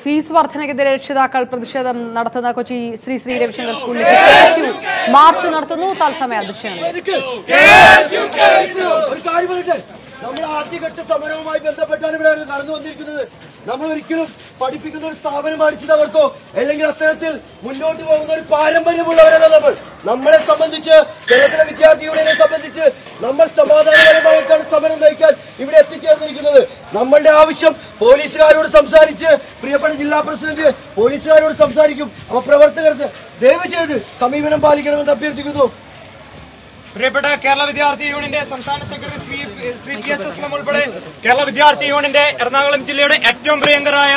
Fees വർധനയ്ക്കെതിരെ രക്ഷിതാക്കൾ പ്രതിഷേധം നടത്തുന്ന കൊച്ചി ശ്രീ ശ്രീ രവിശങ്കർ സ്കൂളിലേക്ക് മാർച്ച് നടത്തുന്നു. തത്സമയ ദൃശ്യങ്ങൾ. നമ്മൾ ആദ്യഘട്ട സമരവുമായി ബന്ധപ്പെട്ടാണ് ഇവിടെ നടന്നു വന്നിരിക്കുന്നത്. നമ്മൾ ഒരിക്കലും പഠിപ്പിക്കുന്ന ഒരു സ്ഥാപനം അടിച്ചു തകർത്തോ അല്ലെങ്കിൽ അത്തരത്തിൽ മുന്നോട്ട് പോകുന്ന ഒരു പാരമ്പര്യമുള്ളവരല്ല നമ്മളെ സംബന്ധിച്ച്, കേരളത്തിലെ വിദ്യാർത്ഥി യൂണിയനെ സംബന്ധിച്ച് നമ്മൾ സമാധാനപരമായിട്ടാണ് സമരം നയിക്കാൻ ഇവിടെ എത്തിച്ചേർന്നിരിക്കുന്നത്. നമ്മളുടെ ആവശ്യം പോലീസുകാരോട് സംസാരിച്ച്, പ്രിയപ്പെട്ട ജില്ലാ പ്രസിഡന്റ് പോലീസുകാരോട് സംസാരിക്കും. അപ്പൊ പ്രവർത്തകർക്ക് ദയവ് ചെയ്ത് സമീപനം പാലിക്കണമെന്ന് അഭ്യർത്ഥിക്കുന്നു. പ്രിയപ്പെട്ട കേരള വിദ്യാർത്ഥി യൂണിയന്റെ സംസ്ഥാന സെക്രട്ടറി ശ്രീ ടി എസ് എസ്ലം ഉൾപ്പെടെ കേരള വിദ്യാർത്ഥി യൂണിയന്റെ എറണാകുളം ജില്ലയുടെ ഏറ്റവും പ്രിയങ്കരായ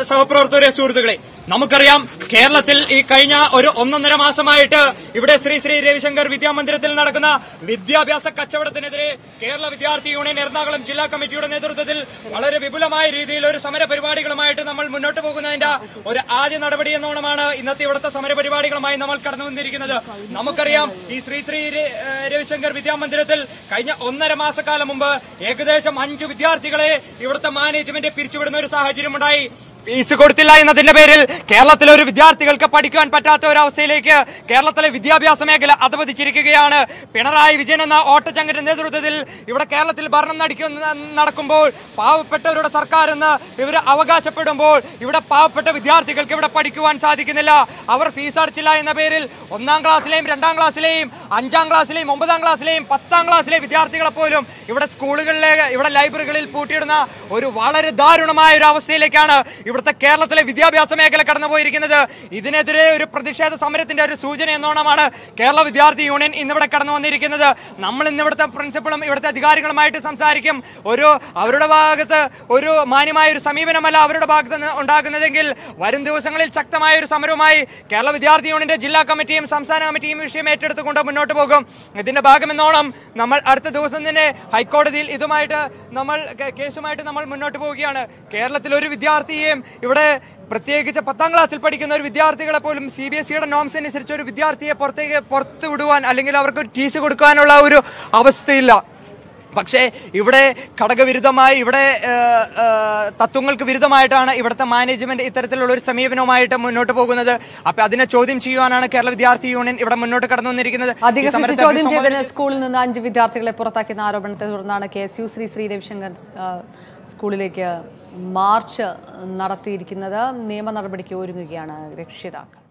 സഹപ്രവർത്തകരെ, സുഹൃത്തുക്കളെ, നമുക്കറിയാം കേരളത്തിൽ ഈ കഴിഞ്ഞ ഒരു 1.5 മാസമായിട്ട് ഇവിടെ ശ്രീ ശ്രീ രവിശങ്കർ വിദ്യാമന്ദിരത്തിൽ നടക്കുന്ന വിദ്യാഭ്യാസ കച്ചവടത്തിനെതിരെ കേരള വിദ്യാർത്ഥി യൂണിയൻ എറണാകുളം ജില്ലാ കമ്മിറ്റിയുടെ നേതൃത്വത്തിൽ വളരെ വിപുലമായ രീതിയിൽ ഒരു സമര പരിപാടികളുമായിട്ട് നമ്മൾ മുന്നോട്ട് പോകുന്നതിന്റെ ഒരു ആദ്യ നടപടി എന്നോണമാണ് ഇന്നത്തെ ഇവിടുത്തെ സമര പരിപാടികളുമായി നമ്മൾ കടന്നു വന്നിരിക്കുന്നത്. നമുക്കറിയാം ഈ ശ്രീ ശ്രീ രവിശങ്കർ വിദ്യാമന്ദിരത്തിൽ കഴിഞ്ഞ 1.5 മാസക്കാലം മുമ്പ് ഏകദേശം 5 വിദ്യാർത്ഥികളെ ഇവിടുത്തെ മാനേജ്മെന്റ് പിരിച്ചുവിടുന്ന ഒരു സാഹചര്യമുണ്ടായി. ഫീസ് കൊടുത്തില്ല എന്നതിന്റെ പേരിൽ കേരളത്തിലെ ഒരു വിദ്യാർത്ഥികൾക്ക് പഠിക്കാൻ പറ്റാത്ത ഒരവസ്ഥയിലേക്ക് കേരളത്തിലെ വിദ്യാഭ്യാസ മേഖല അധപതിച്ചിരിക്കുകയാണ്. പിണറായി വിജയൻ എന്ന ഓട്ടച്ചങ്കന്റെ നേതൃത്വത്തിൽ ഇവിടെ കേരളത്തിൽ ഭരണം നടക്കുമ്പോൾ പാവപ്പെട്ടവരുടെ സർക്കാർ എന്ന് ഇവർ അവകാശപ്പെടുമ്പോൾ ഇവിടെ പാവപ്പെട്ട വിദ്യാർത്ഥികൾക്ക് ഇവിടെ പഠിക്കുവാൻ സാധിക്കുന്നില്ല. അവർ ഫീസ് അടച്ചില്ല എന്ന പേരിൽ 1ാം ക്ലാസ്സിലെയും 2ാം ക്ലാസ്സിലെയും 5ാം ക്ലാസ്സിലെയും 9ാം ക്ലാസ്സിലെയും 10ാം ക്ലാസ്സിലെ വിദ്യാർത്ഥികളെ പോലും ഇവിടെ സ്കൂളുകളിലെ ഇവിടെ ലൈബ്രറികളിൽ പൂട്ടിയിടുന്ന ഒരു വളരെ ദാരുണമായ ഒരു അവസ്ഥയിലേക്കാണ് ഇവിടുത്തെ കേരളത്തിലെ വിദ്യാഭ്യാസ മേഖല കടന്നുപോയിരിക്കുന്നത്. ഇതിനെതിരെ ഒരു പ്രതിഷേധ സമരത്തിന്റെ ഒരു സൂചന എന്നോണമാണ് കേരള വിദ്യാർത്ഥി യൂണിയൻ ഇന്നിവിടെ കടന്നു വന്നിരിക്കുന്നത്. നമ്മൾ ഇന്ന് ഇവിടുത്തെ പ്രിൻസിപ്പളും ഇവിടുത്തെ അധികാരികളുമായിട്ട് സംസാരിക്കും. അവരുടെ ഭാഗത്ത് ഒരു മാന്യമായ ഒരു സമീപനമല്ല അവരുടെ ഭാഗത്ത് നിന്ന് ഉണ്ടാകുന്നതെങ്കിൽ വരും ദിവസങ്ങളിൽ ശക്തമായ ഒരു സമരവുമായി കേരള വിദ്യാർത്ഥി യൂണിയന്റെ ജില്ലാ കമ്മിറ്റിയും സംസ്ഥാന കമ്മിറ്റിയും വിഷയം ഏറ്റെടുത്തുകൊണ്ട് മുന്നോട്ട് പോകും. ഇതിന്റെ ഭാഗമെന്നോണം നമ്മൾ അടുത്ത ദിവസം തന്നെ ഹൈക്കോടതിയിൽ കേസുമായിട്ട് നമ്മൾ മുന്നോട്ട് പോവുകയാണ്. കേരളത്തിൽ ഒരു വിദ്യാർത്ഥിയെയും ഇവിടെ പ്രത്യേകിച്ച് 10ാം ക്ലാസ്സിൽ പഠിക്കുന്ന ഒരു വിദ്യാർത്ഥികളെ പോലും CBSEയുടെ നോംസ് അനുസരിച്ച് ഒരു വിദ്യാർത്ഥിയെ പുറത്തു വിടുവാൻ അല്ലെങ്കിൽ അവർക്ക് ടീസ് കൊടുക്കാനുള്ള ഒരു അവസ്ഥയില്ല. പക്ഷേ ഇവിടെ ഘടകവിരുദ്ധമായി ഇവിടെ തത്വങ്ങൾക്ക് വിരുദ്ധമായിട്ടാണ് ഇവിടുത്തെ മാനേജ്മെന്റ് ഇത്തരത്തിലുള്ള ഒരു സമീപനവുമായിട്ട് മുന്നോട്ട് പോകുന്നത്. അപ്പൊ അതിനെ ചോദ്യം ചെയ്യുവാനാണ് കേരള വിദ്യാർത്ഥി യൂണിയൻ ഇവിടെ മുന്നോട്ട് കടന്നു വന്നിരിക്കുന്നത്. ചോദ്യം ചെയ്തതിന് സ്കൂളിൽ നിന്ന് 5 വിദ്യാർത്ഥികളെ പുറത്താക്കിയെന്ന ആരോപണത്തെ തുടർന്നാണ് KSU ശ്രീ ശ്രീ രവിശങ്കർ സ്കൂളിലേക്ക് മാർച്ച് നടത്തിയിരിക്കുന്നത്. നിയമ നടപടിക്ക് ഒരുങ്ങുകയാണ് രക്ഷിതാക്കൾ.